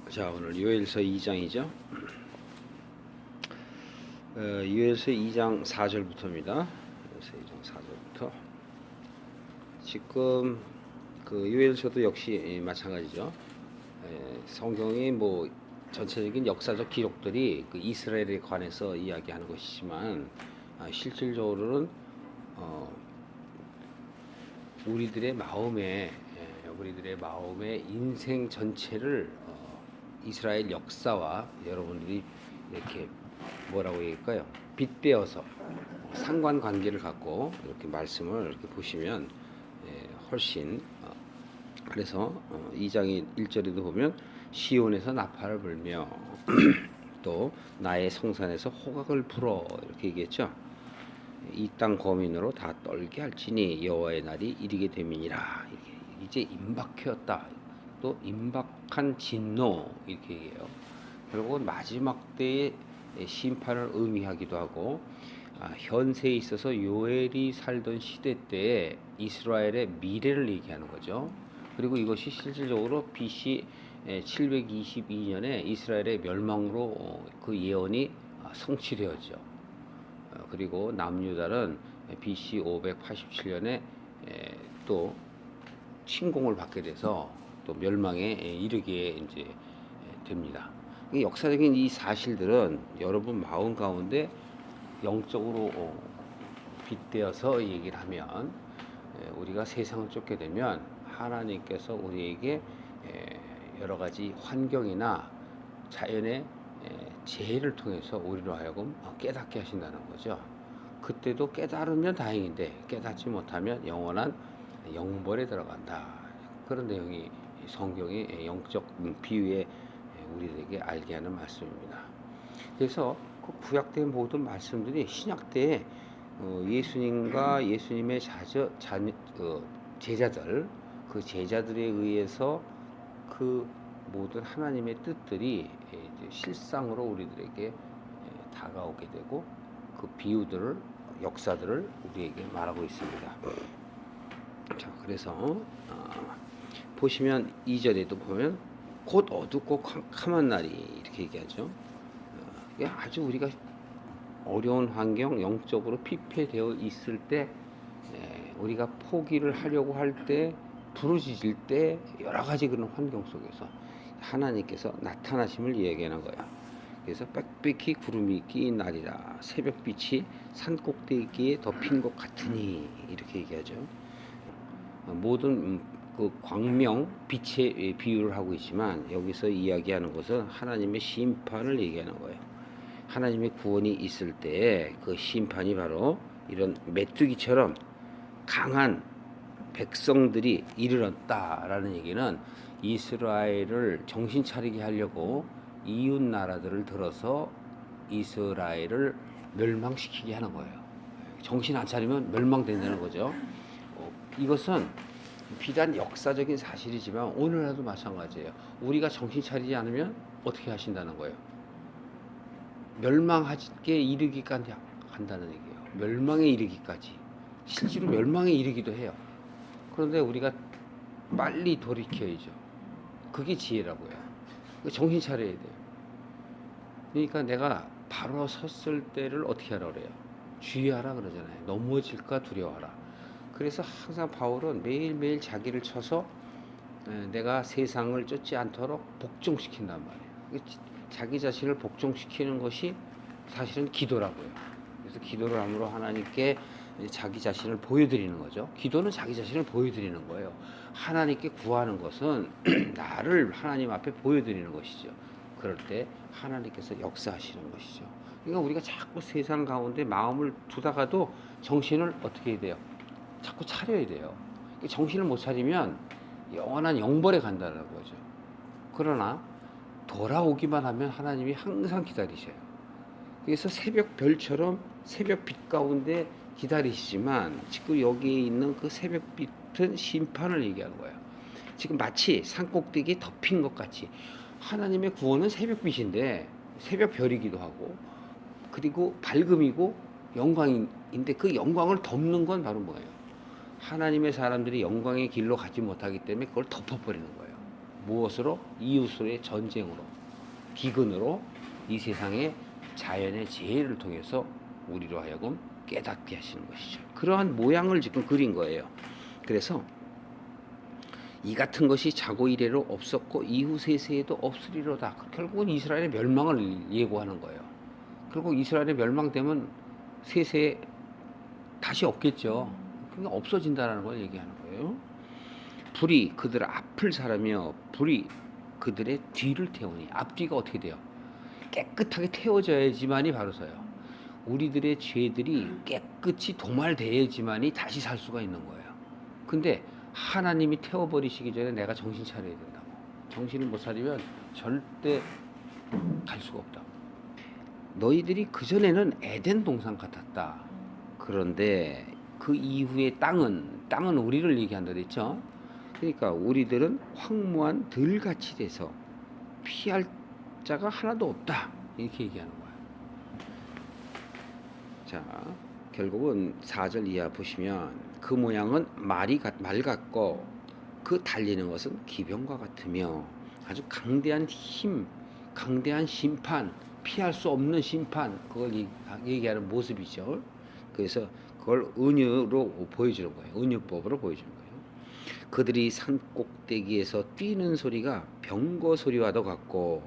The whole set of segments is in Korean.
자, 오늘 요엘서 2장이죠. 요엘서 2장 4절부터입니다. 요엘서 2장 4절부터. 지금 그 요엘서도 역시 마찬가지죠. 성경의 뭐 전체적인 역사적 기록들이 그 이스라엘에 관해서 이야기하는 것이지만 실질적으로는 우리들의 마음의 인생 전체를 이스라엘 역사와 여러분들이 이렇게 뭐라고 얘기할까요? 빗대어서 상관관계를 갖고 이렇게 말씀을 이렇게 보시면 훨씬 그래서 2장의 1절에도 보면 시온에서 나팔을 불며 또 나의 성산에서 호각을 불어 이렇게 얘기했죠. 이 땅 거민으로 다 떨게 할지니 여호와의 날이 이르게 됨이니라. 이제 임박했다. 또 임박한 진노 이렇게 얘기해요. 결국은 마지막 때의 심판을 의미하기도 하고 현세에 있어서 요엘이 살던 시대 때에 이스라엘의 미래를 얘기하는 거죠. 그리고 이것이 실질적으로 BC 722년에 이스라엘의 멸망으로 그 예언이 성취되었죠. 그리고 남유다는 BC 587년에 또 침공을 받게 돼서 또 멸망에 이르게 이제 됩니다. 이 역사적인 이 사실들은 여러분 마음 가운데 영적으로 빗대어서 얘기를 하면 우리가 세상을 쫓게 되면 하나님께서 우리에게 여러 가지 환경이나 자연의 재해를 통해서 우리로 하여금 깨닫게 하신다는 거죠. 그때도 깨달으면 다행인데 깨닫지 못하면 영원한 영벌에 들어간다. 그런 내용이 성경의 영적 비유에 우리에게 알게 하는 말씀입니다. 그래서 그 구약된 모든 말씀들이 신약 때에 예수님과 예수님의 제자들, 그 제자들에 의해서 그 모든 하나님의 뜻들이 이제 실상으로 우리들에게 다가오게 되고 그 비유들을 역사들을 우리에게 말하고 있습니다. 자, 그래서 보시면 2절에도 보면 곧 어둡고 캄캄한 날이 이렇게 얘기하죠. 아주 우리가 어려운 환경, 영적으로 피폐되어 있을 때 우리가 포기를 하려고 할 때, 부르짖을 때 여러 가지 그런 환경 속에서 하나님께서 나타나심을 이야기하는 거야. 그래서 빽빽히 구름이 끼인 날이라 새벽빛이 산꼭대기에 덮인 것 같으니 이렇게 얘기하죠. 모든 그 광명, 빛의 비유를 하고 있지만 여기서 이야기하는 것은 하나님의 심판을 얘기하는 거예요. 하나님의 구원이 있을 때 그 심판이 바로 이런 메뚜기처럼 강한 백성들이 이르렀다라는 얘기는 이스라엘을 정신 차리게 하려고 이웃 나라들을 들어서 이스라엘을 멸망시키게 하는 거예요. 정신 안 차리면 멸망된다는 거죠. 이것은 비단 역사적인 사실이지만 오늘날도 마찬가지예요. 우리가 정신 차리지 않으면 어떻게 하신다는 거예요? 멸망하게 이르기까지 한다는 얘기예요. 멸망에 이르기까지. 실제로 멸망에 이르기도 해요. 그런데 우리가 빨리 돌이켜야죠. 그게 지혜라고요. 정신 차려야 돼요. 그러니까 내가 바로 섰을 때를 어떻게 하라 그래요? 주의하라 그러잖아요. 넘어질까 두려워하라. 그래서 항상 바울은 매일매일 자기를 쳐서 내가 세상을 쫓지 않도록 복종시킨단 말이에요. 자기 자신을 복종시키는 것이 사실은 기도라고요. 그래서 기도를 함으로 하나님께 자기 자신을 보여드리는 거죠. 기도는 자기 자신을 보여드리는 거예요. 하나님께 구하는 것은 나를 하나님 앞에 보여드리는 것이죠. 그럴 때 하나님께서 역사하시는 것이죠. 그러니까 우리가 자꾸 세상 가운데 마음을 두다가도 정신을 어떻게 해야 돼요? 자꾸 차려야 돼요. 정신을 못 차리면 영원한 영벌에 간다는 거죠. 그러나 돌아오기만 하면 하나님이 항상 기다리셔요. 그래서 새벽 별처럼 새벽 빛 가운데 기다리시지만 지금 여기에 있는 그 새벽 빛은 심판을 얘기하는 거예요. 지금 마치 산꼭대기에 덮인 것 같이 하나님의 구원은 새벽 빛인데 새벽 별이기도 하고 그리고 밝음이고 영광인데 그 영광을 덮는 건 바로 뭐예요? 하나님의 사람들이 영광의 길로 가지 못하기 때문에 그걸 덮어버리는 거예요. 무엇으로? 이웃으로의 전쟁으로, 기근으로 이 세상의 자연의 재해를 통해서 우리로 하여금 깨닫게 하시는 것이죠. 그러한 모양을 지금 그린 거예요. 그래서 이 같은 것이 자고 이래로 없었고 이후 세세에도 없으리로다. 결국은 이스라엘의 멸망을 예고하는 거예요. 결국 이스라엘의 멸망되면 세세에 다시 없겠죠. 그러니까 없어진다는 걸 얘기하는 거예요. 불이 그들 앞을 사르며 불이 그들의 뒤를 태우니, 앞뒤가 어떻게 돼요? 깨끗하게 태워져야지만이 바로 서요. 우리들의 죄들이 깨끗이 도말돼야지만이 다시 살 수가 있는 거예요. 근데 하나님이 태워버리시기 전에 내가 정신 차려야 된다고. 정신을 못 차리면 절대 갈 수가 없다. 너희들이 그전에는 에덴 동산 같았다. 그런데 그 이후의 땅은 우리를 얘기한다 그랬죠. 그러니까 우리들은 황무한 들같이 돼서 피할 자가 하나도 없다. 이렇게 얘기하는 거예요. 자, 결국은 4절 이하 보시면 그 모양은 말 같고 그 달리는 것은 기병과 같으며 아주 강대한 힘, 강대한 심판, 피할 수 없는 심판, 그걸 얘기하는 모습이죠. 그래서 그걸 은유로 보여주는 거예요. 은유법으로 보여주는 거예요. 그들이 산 꼭대기에서 뛰는 소리가 병거 소리와도 같고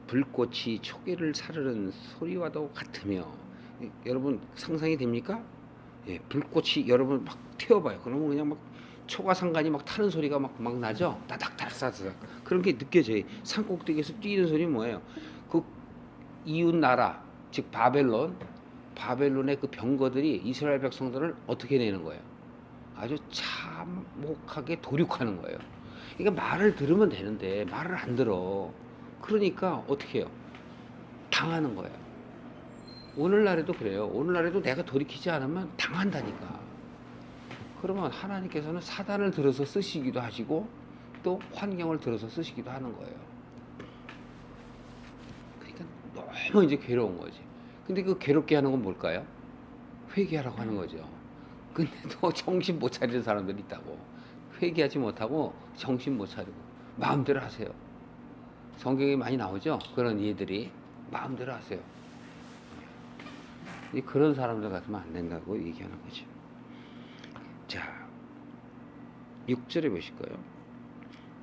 불꽃이 초계를 사르는 소리와도 같으며, 여러분 상상이 됩니까? 예, 불꽃이 여러분 막 태워봐요. 그러면 그냥 막 초가 상간이 막 타는 소리가 막 나죠. 따닥따닥 따닥. 그런 게 느껴져요. 산 꼭대기에서 뛰는 소리 뭐예요? 그 이웃 나라, 즉 바벨론의 그 병거들이 이스라엘 백성들을 어떻게 내는 거예요? 아주 참혹하게 도륙하는 거예요. 그러니까 말을 들으면 되는데 말을 안 들어. 그러니까 어떻게 해요? 당하는 거예요. 오늘날에도 그래요. 오늘날에도 내가 돌이키지 않으면 당한다니까. 그러면 하나님께서는 사단을 들어서 쓰시기도 하시고 또 환경을 들어서 쓰시기도 하는 거예요. 그러니까 너무 이제 괴로운 거지. 근데 그 괴롭게 하는 건 뭘까요? 회개하라고 하는 거죠. 근데 또 정신 못 차리는 사람들이 있다고. 회개하지 못하고 정신 못 차리고 마음대로 하세요. 성경에 많이 나오죠? 그런 예들이. 마음대로 하세요. 그런 사람들 같으면 안 된다고 얘기하는 거죠. 자, 6절에 보실까요?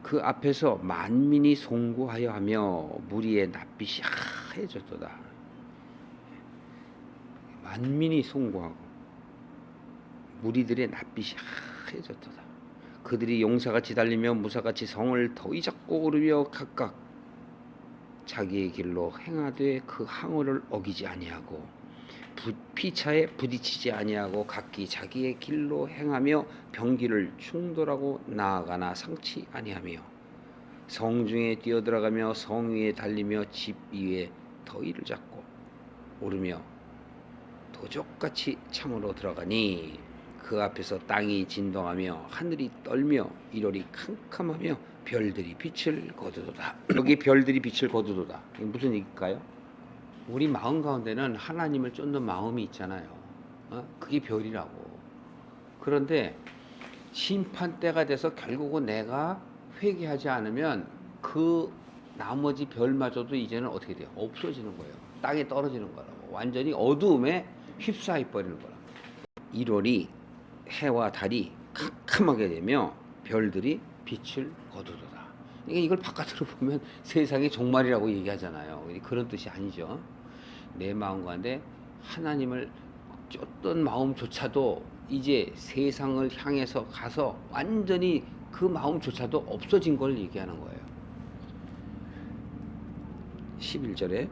그 앞에서 만민이 송구하여 하며 무리의 낯빛이 하얘졌도다. 만민이 송구하고 무리들의 낯빛이 하얘졌도다. 그들이 용사같이 달리며 무사같이 성을 더위 잡고 오르며 각각 자기의 길로 행하되 그 항우를 어기지 아니하고 피차에 부딪히지 아니하고 각기 자기의 길로 행하며 병기를 충돌하고 나아가나 상치 아니하며 성중에 뛰어들어가며 성 위에 달리며 집 위에 더위를 잡고 오르며 도적같이 창으로 들어가니 그 앞에서 땅이 진동하며 하늘이 떨며 일월이 캄캄하며 별들이 빛을 거두도다. 여기 별들이 빛을 거두도다. 이게 무슨 얘기일까요? 우리 마음 가운데는 하나님을 쫓는 마음이 있잖아요. 그게 별이라고. 그런데 심판 때가 돼서 결국은 내가 회개하지 않으면 그 나머지 별마저도 이제는 어떻게 돼요? 없어지는 거예요. 땅에 떨어지는 거라고. 완전히 어두움에 휩싸여 버리는 거라고. 1월이 해와 달이 캄캄하게 되며 별들이 빛을 거두도다. 그러니까 이걸 바깥으로 보면 세상의 종말이라고 얘기하잖아요. 그런 뜻이 아니죠. 내 마음 가운데 하나님을 쫓던 마음조차도 이제 세상을 향해서 가서 완전히 그 마음조차도 없어진 걸 얘기하는 거예요. 11절에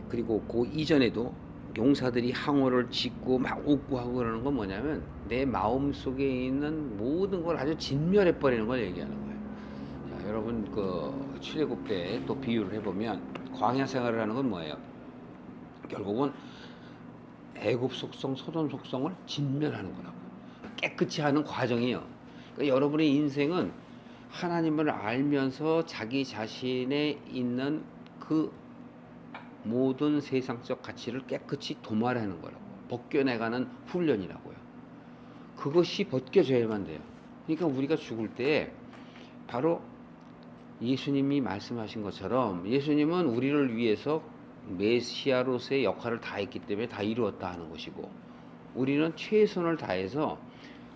그리고 그 이전에도 용사들이 항우를 짓고 막 웃고 하고 그러는 건 뭐냐면 내 마음 속에 있는 모든 걸 아주 진멸해 버리는 걸 얘기하는 거예요. 자, 여러분 그 출애굽 때 또 비유를 해보면 광야 생활을 하는 건 뭐예요? 결국은 애굽 속성, 소돔 속성을 진멸하는 거라고. 깨끗이 하는 과정이에요. 그러니까 여러분의 인생은 하나님을 알면서 자기 자신에 있는 그 모든 세상적 가치를 깨끗이 도말하는 거라고. 벗겨내가는 훈련이라고요. 그것이 벗겨져야만 돼요. 그러니까 우리가 죽을 때 바로 예수님이 말씀하신 것처럼 예수님은 우리를 위해서 메시아로서의 역할을 다 했기 때문에 다 이루었다 하는 것이고, 우리는 최선을 다해서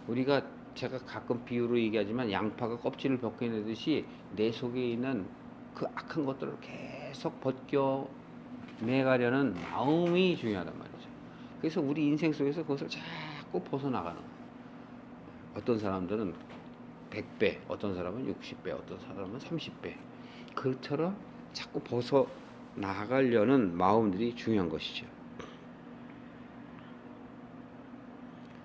우리가, 제가 가끔 비유로 얘기하지만 양파가 껍질을 벗겨내듯이 내 속에 있는 그 악한 것들을 계속 벗겨내가려는 마음이 중요하단 말이죠. 그래서 우리 인생 속에서 그것을 자꾸 벗어나가는 거예요. 어떤 사람들은 100배, 어떤 사람은 60배, 어떤 사람은 30배. 그처럼 자꾸 벗어나가려는 마음들이 중요한 것이죠.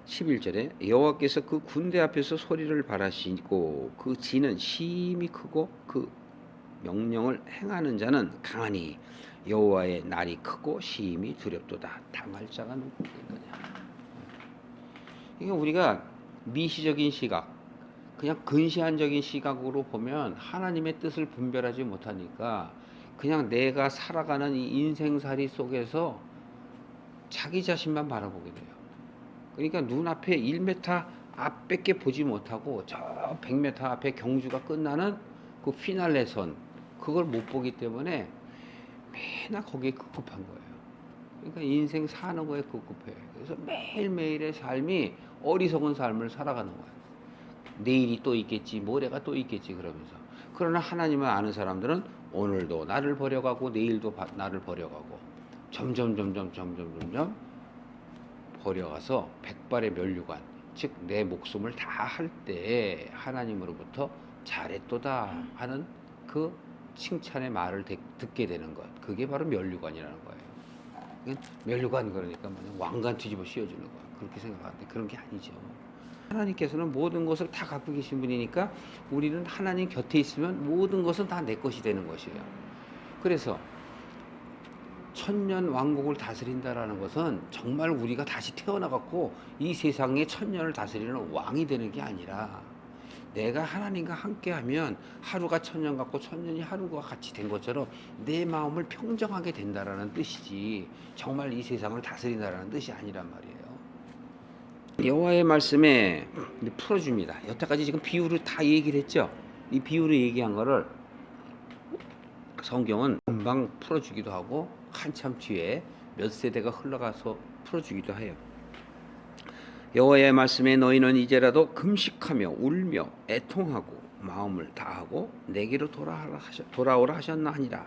11절에 여호와께서 그 군대 앞에서 소리를 발하시고 그 지는 심히 크고 그 명령을 행하는 자는 강하니 여호와의 날이 크고 심히 두렵도다. 당할 자가 누구겠느냐. 이게 우리가 미시적인 시각, 그냥 근시안적인 시각으로 보면 하나님의 뜻을 분별하지 못하니까 그냥 내가 살아가는 이 인생살이 속에서 자기 자신만 바라보게 돼요. 그러니까 눈앞에 1m 앞밖에 보지 못하고 저 100m 앞에 경주가 끝나는 그 피날레 선, 그걸 못 보기 때문에 맨날 거기에 급급한 거예요. 그러니까 인생 사는 거에 급급해. 그래서 매일매일의 삶이 어리석은 삶을 살아가는 거예요. 내일이 또 있겠지, 모레가 또 있겠지 그러면서. 그러나 하나님을 아는 사람들은 오늘도 나를 버려가고 내일도 나를 버려가고 점점 버려가서 백발의 면류관, 즉 내 목숨을 다 할 때 하나님으로부터 잘했도다 하는 그 칭찬의 말을 듣게 되는 것, 그게 바로 면류관이라는 거예요. 면류관 그러니까 왕관 뒤집어 씌워주는 거야, 그렇게 생각하는데 그런 게 아니죠. 하나님께서는 모든 것을 다 갖고 계신 분이니까 우리는 하나님 곁에 있으면 모든 것은 다 내 것이 되는 것이에요. 그래서 천년 왕국을 다스린다라는 것은 정말 우리가 다시 태어나갖고 이 세상에 천년을 다스리는 왕이 되는 게 아니라, 내가 하나님과 함께하면 하루가 천년 같고 천년이 하루가 같이 된 것처럼 내 마음을 평정하게 된다라는 뜻이지, 정말 이 세상을 다스린다라는 뜻이 아니란 말이에요. 여호와의 말씀에 풀어줍니다. 여태까지 지금 비유로 다 얘기를 했죠. 이 비유로 얘기한 거를 성경은 금방 풀어주기도 하고 한참 뒤에 몇 세대가 흘러가서 풀어주기도 해요. 여호와의 말씀에 너희는 이제라도 금식하며 울며 애통하고 마음을 다하고 내게로 돌아오라 하셨나 하니라.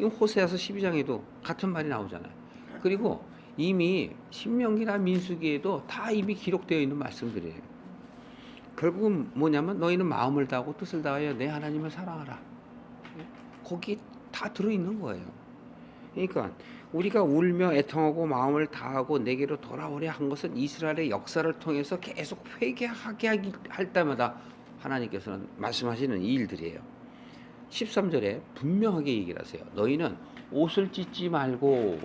이 호세아서 12장에도 같은 말이 나오잖아요. 그리고 이미 신명기나 민수기에도 다 이미 기록되어 있는 말씀들이에요. 결국은 뭐냐면 너희는 마음을 다하고 뜻을 다하여 내 하나님을 사랑하라. 거기 다 들어있는 거예요. 그러니까 우리가 울며 애통하고 마음을 다하고 내게로 돌아오려 한 것은 이스라엘의 역사를 통해서 계속 회개하게 할 때마다 하나님께서는 말씀하시는 이 일들이에요. 13절에 분명하게 얘기를 하세요. 너희는 옷을 찢지 말고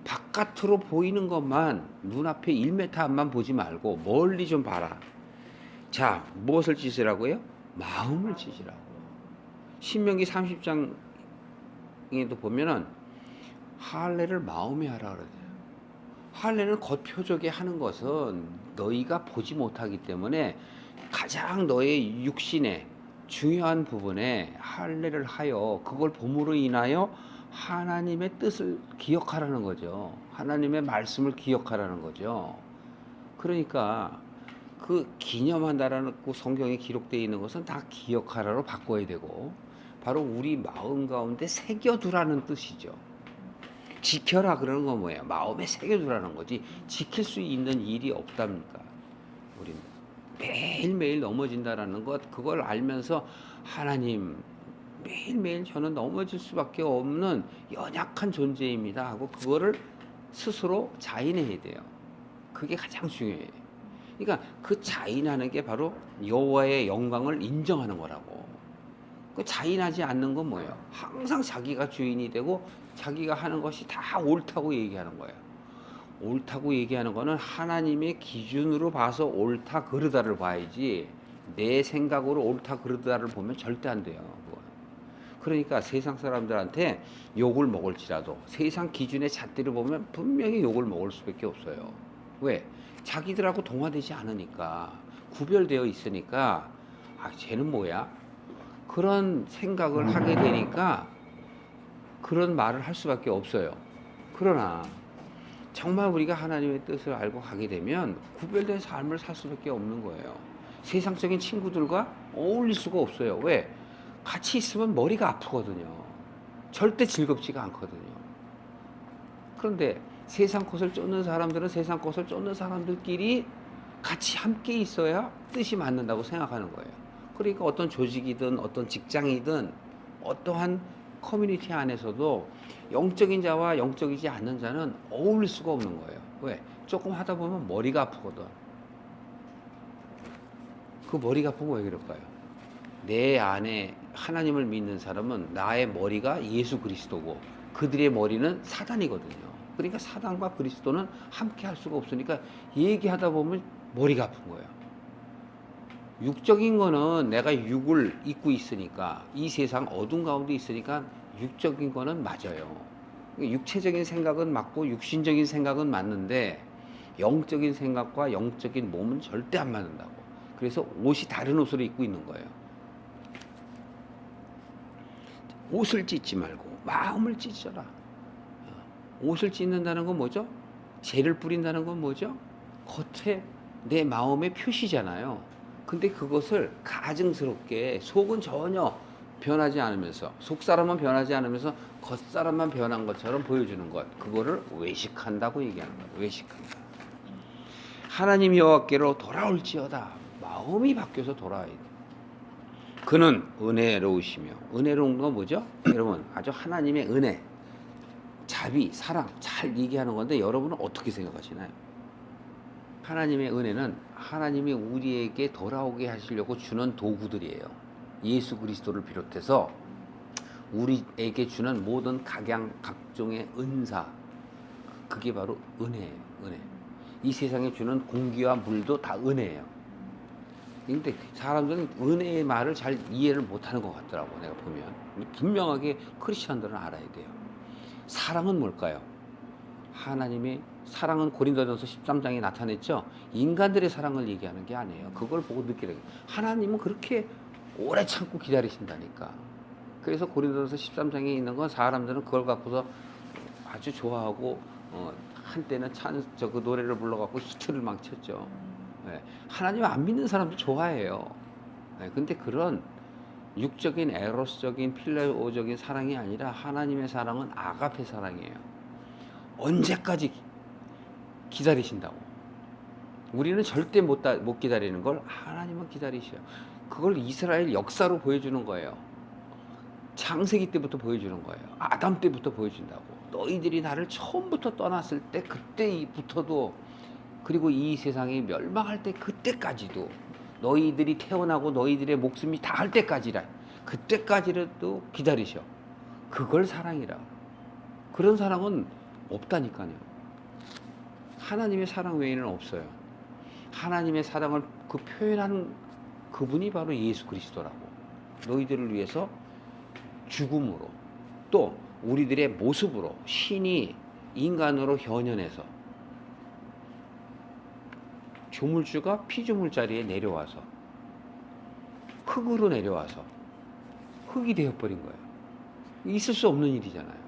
바깥으로 보이는 것만, 눈앞에 1m 앞만 보지 말고 멀리 좀 봐라. 자, 무엇을 찢으라고요? 마음을 찢으라고. 신명기 30장에도 보면은 할례를 마음에 하라 그러죠. 할례는 겉표적에 하는 것은 너희가 보지 못하기 때문에 가장 너의 육신의 중요한 부분에 할례를 하여 그걸 봄으로 인하여 하나님의 뜻을 기억하라는 거죠. 하나님의 말씀을 기억하라는 거죠. 그러니까 그 기념한다라는 그 성경에 기록되어 있는 것은 다 기억하라로 바꿔야 되고, 바로 우리 마음 가운데 새겨두라는 뜻이죠. 지켜라 그러는 건 뭐예요? 마음에 새겨두라는 거지, 지킬 수 있는 일이 없답니까? 우리는 매일매일 넘어진다라는 것, 그걸 알면서 하나님, 매일매일 저는 넘어질 수밖에 없는 연약한 존재입니다 하고 그거를 스스로 자인해야 돼요. 그게 가장 중요해요. 그러니까 그 자인하는 게 바로 여호와의 영광을 인정하는 거라고. 그 자인하지 않는 건 뭐예요? 항상 자기가 주인이 되고 자기가 하는 것이 다 옳다고 얘기하는 거예요. 옳다고 얘기하는 거는 하나님의 기준으로 봐서 옳다 그르다를 봐야지, 내 생각으로 옳다 그르다를 보면 절대 안 돼요. 그러니까 세상 사람들한테 욕을 먹을지라도 세상 기준의 잣대를 보면 분명히 욕을 먹을 수밖에 없어요. 왜? 자기들하고 동화되지 않으니까, 구별되어 있으니까, 아 쟤는 뭐야? 그런 생각을 하게 되니까 그런 말을 할 수밖에 없어요. 그러나 정말 우리가 하나님의 뜻을 알고 가게 되면 구별된 삶을 살 수밖에 없는 거예요. 세상적인 친구들과 어울릴 수가 없어요. 왜? 같이 있으면 머리가 아프거든요. 절대 즐겁지가 않거든요. 그런데 세상 것을 쫓는 사람들은 세상 것을 쫓는 사람들끼리 같이 함께 있어야 뜻이 맞는다고 생각하는 거예요. 그러니까 어떤 조직이든 어떤 직장이든 어떠한 커뮤니티 안에서도 영적인 자와 영적이지 않는 자는 어울릴 수가 없는 거예요. 왜? 조금 하다 보면 머리가 아프거든. 그 머리가 아픈 거 왜 그럴까요? 내 안에 하나님을 믿는 사람은 나의 머리가 예수 그리스도고 그들의 머리는 사단이거든요. 그러니까 사단과 그리스도는 함께 할 수가 없으니까 얘기하다 보면 머리가 아픈 거예요. 육적인 거는 내가 육을 입고 있으니까 이 세상 어둠 가운데 있으니까 육적인 거는 맞아요. 육체적인 생각은 맞고 육신적인 생각은 맞는데 영적인 생각과 영적인 몸은 절대 안 맞는다고. 그래서 옷이 다른 옷을 입고 있는 거예요. 옷을 찢지 말고 마음을 찢어라. 옷을 찢는다는 건 뭐죠? 재를 뿌린다는 건 뭐죠? 겉에 내 마음의 표시잖아요. 근데 그것을 가증스럽게 속은 전혀 변하지 않으면서 속사람은 변하지 않으면서 겉사람만 변한 것처럼 보여주는 것, 그거를 외식한다고 얘기하는 거예요. 외식한다. 하나님 여호와께로 돌아올지어다. 마음이 바뀌어서 돌아와야 돼. 그는 은혜로우시며, 은혜로운 건 뭐죠? 여러분, 아주 하나님의 은혜, 자비, 사랑 잘 얘기하는 건데 여러분은 어떻게 생각하시나요? 하나님의 은혜는 하나님이 우리에게 돌아오게 하시려고 주는 도구들이에요. 예수 그리스도를 비롯해서 우리에게 주는 모든 각종의 은사, 그게 바로 은혜예요. 은혜. 이 세상에 주는 공기와 물도 다 은혜예요. 근데 사람들은 은혜의 말을 잘 이해를 못하는 것 같더라고, 내가 보면. 분명하게 크리스천들은 알아야 돼요. 사랑은 뭘까요? 하나님의 사랑은 고린도전서 13장에 나타냈죠. 인간들의 사랑을 얘기하는 게 아니에요. 그걸 보고 느끼는 거예요. 하나님은 그렇게 오래 참고 기다리신다니까. 그래서 고린도전서 13장에 있는 건 사람들은 그걸 갖고서 아주 좋아하고 한때는 그 노래를 불러갖고 히트를 막 쳤죠. 네. 하나님 안 믿는 사람도 좋아해요. 네. 근데 그런 육적인 에로스적인 필레오적인 사랑이 아니라 하나님의 사랑은 아가페 사랑이에요. 언제까지 기다리신다고. 우리는 절대 못 기다리는 걸 하나님은 기다리셔요. 그걸 이스라엘 역사로 보여주는 거예요. 창세기 때부터 보여주는 거예요. 아담 때부터 보여준다고. 너희들이 나를 처음부터 떠났을 때 그때부터도, 그리고 이 세상이 멸망할 때 그때까지도, 너희들이 태어나고 너희들의 목숨이 다할 때까지라, 그때까지라도 기다리셔. 그걸 사랑이라. 그런 사랑은 없다니까요. 하나님의 사랑 외에는 없어요. 하나님의 사랑을 그 표현하는 그분이 바로 예수 그리스도라고. 너희들을 위해서 죽음으로, 또 우리들의 모습으로 신이 인간으로 현현해서 조물주가 피조물 자리에 내려와서 흙으로 내려와서 흙이 되어버린 거예요. 있을 수 없는 일이잖아요.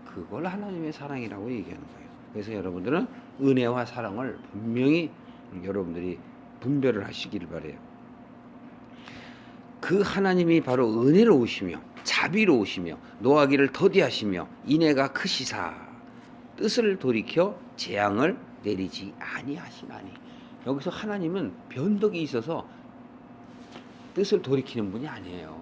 그걸 하나님의 사랑이라고 얘기하는 거예요. 그래서 여러분들은 은혜와 사랑을 분명히 여러분들이 분별을 하시기를 바라요. 그 하나님이 바로 은혜로우시며 자비로우시며 노하기를 더디하시며 인애가 크시사 뜻을 돌이켜 재앙을 내리지 아니하시나니. 여기서 하나님은 변덕이 있어서 뜻을 돌이키는 분이 아니에요.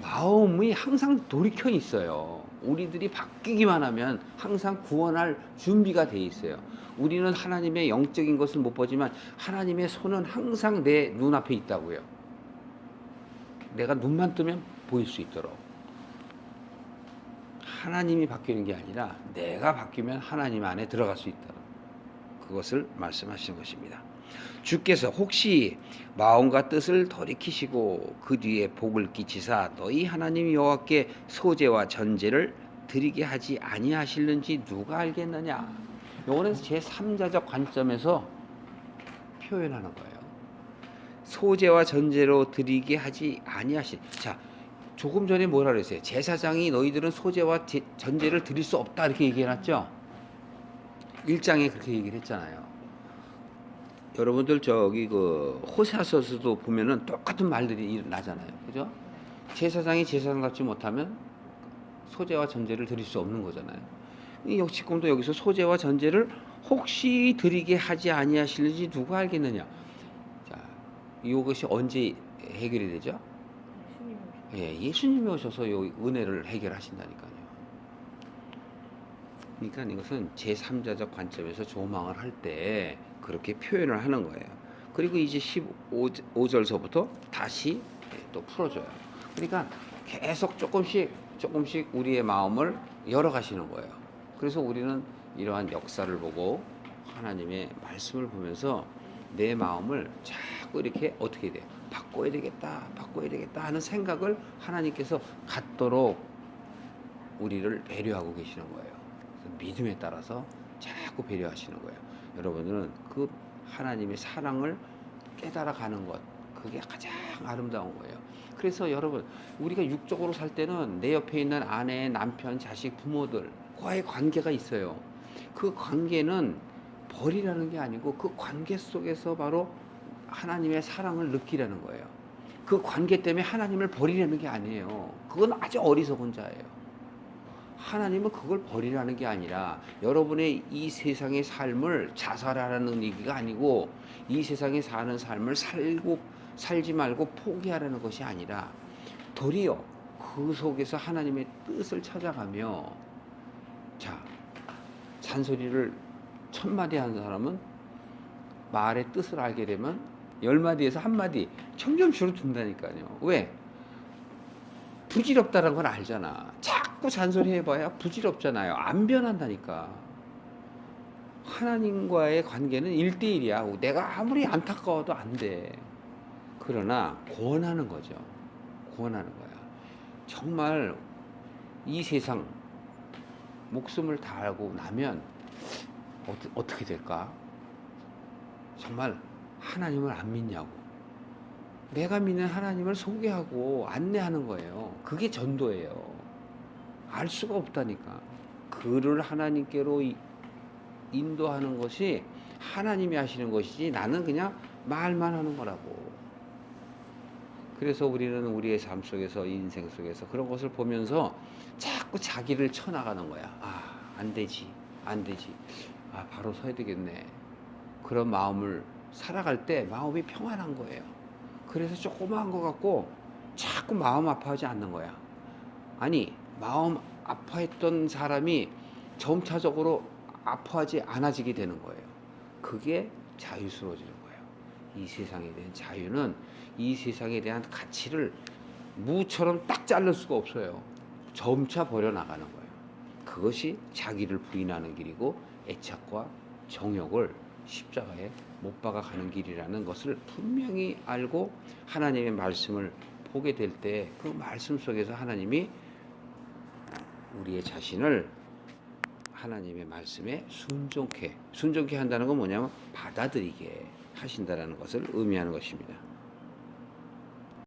마음이 항상 돌이켜 있어요. 우리들이 바뀌기만 하면 항상 구원할 준비가 돼 있어요. 우리는 하나님의 영적인 것을 못 보지만 하나님의 손은 항상 내 눈앞에 있다고요. 내가 눈만 뜨면 보일 수 있도록. 하나님이 바뀌는 게 아니라 내가 바뀌면 하나님 안에 들어갈 수 있도록, 그것을 말씀하시는 것입니다. 주께서 혹시 마음과 뜻을 돌이키시고 그 뒤에 복을 끼치사 너희 하나님 여호와께 소제와 전제를 드리게 하지 아니하실는지 누가 알겠느냐. 요거는 제3자적 관점에서 표현하는 거예요. 소재와 전제로 드리게 하지 아니하시. 자, 조금 전에 뭐라 그랬어요? 제사장이 너희들은 소재와 전제를 드릴 수 없다 이렇게 얘기해놨죠. 1장에 그렇게 얘기를 했잖아요. 여러분들 저기 그 호세아서서도 보면은 똑같은 말들이 나잖아요. 그죠? 제사장이 제사장 같지 못하면 소재와 전제를 드릴 수 없는 거잖아요. 이 지금도 여기서 소재와 전제를 혹시 드리게 하지 아니하실는지 누가 알겠느냐. 자, 이것이 언제 해결이 되죠? 예, 예수님이 오셔서 요 은혜를 해결하신다니까요. 그러니까 이것은 제3자적 관점에서 조망을 할 때 그렇게 표현을 하는 거예요. 그리고 이제 15절서부터 다시 또 풀어줘요. 그러니까 계속 조금씩 우리의 마음을 열어가시는 거예요. 그래서 우리는 이러한 역사를 보고 하나님의 말씀을 보면서 내 마음을 자꾸 이렇게 어떻게 돼요? 바꿔야 되겠다 하는 생각을 하나님께서 갖도록 우리를 배려하고 계시는 거예요. 믿음에 따라서 자꾸 배려하시는 거예요. 여러분들은 그 하나님의 사랑을 깨달아가는 것, 그게 가장 아름다운 거예요. 그래서 여러분, 우리가 육적으로 살 때는 내 옆에 있는 아내, 남편, 자식, 부모들과의 관계가 있어요. 그 관계는 버리라는 게 아니고 그 관계 속에서 바로 하나님의 사랑을 느끼라는 거예요. 그 관계 때문에 하나님을 버리려는 게 아니에요. 그건 아주 어리석은 자예요. 하나님은 그걸 버리라는 게 아니라 여러분의 이 세상의 삶을 자살하라는 얘기가 아니고 이 세상에 사는 삶을 살지 말고 포기하라는 것이 아니라 도리어 그 속에서 하나님의 뜻을 찾아가며, 자, 잔소리를 1000마디 하는 사람은 말의 뜻을 알게 되면 10마디에서 1마디 점점 줄어든다니까요. 왜? 부질없다는 건 알잖아. 자꾸 잔소리 해봐야 부질없잖아요. 안 변한다니까. 하나님과의 관계는 1대1이야. 내가 아무리 안타까워도 안 돼. 그러나 권하는 거죠. 권하는 거야. 정말 이 세상 목숨을 다하고 나면 어떻게 될까? 정말 하나님을 안 믿냐고. 내가 믿는 하나님을 소개하고 안내하는 거예요. 그게 전도예요. 알 수가 없다니까. 그를 하나님께로 인도하는 것이 하나님이 하시는 것이지 나는 그냥 말만 하는 거라고. 그래서 우리는 우리의 삶 속에서, 인생 속에서 그런 것을 보면서 자꾸 자기를 쳐나가는 거야. 아, 안 되지. 아, 바로 서야 되겠네. 그런 마음을 살아갈 때 마음이 평안한 거예요. 그래서 조그마한 것 같고 자꾸 마음 아파하지 않는 거야. 아니, 마음 아파했던 사람이 점차적으로 아파하지 않아지게 되는 거예요. 그게 자유스러워지는 거예요. 이 세상에 대한 자유는 이 세상에 대한 가치를 무처럼 딱 자를 수가 없어요. 점차 버려나가는 거예요. 그것이 자기를 부인하는 길이고 애착과 정욕을 십자가에 못 박아 가는 길이라는 것을 분명히 알고 하나님의 말씀을 보게 될 때 그 말씀 속에서 하나님이 우리의 자신을 하나님의 말씀에 순종케 한다는 건 뭐냐면 받아들이게 하신다는 것을 의미하는 것입니다.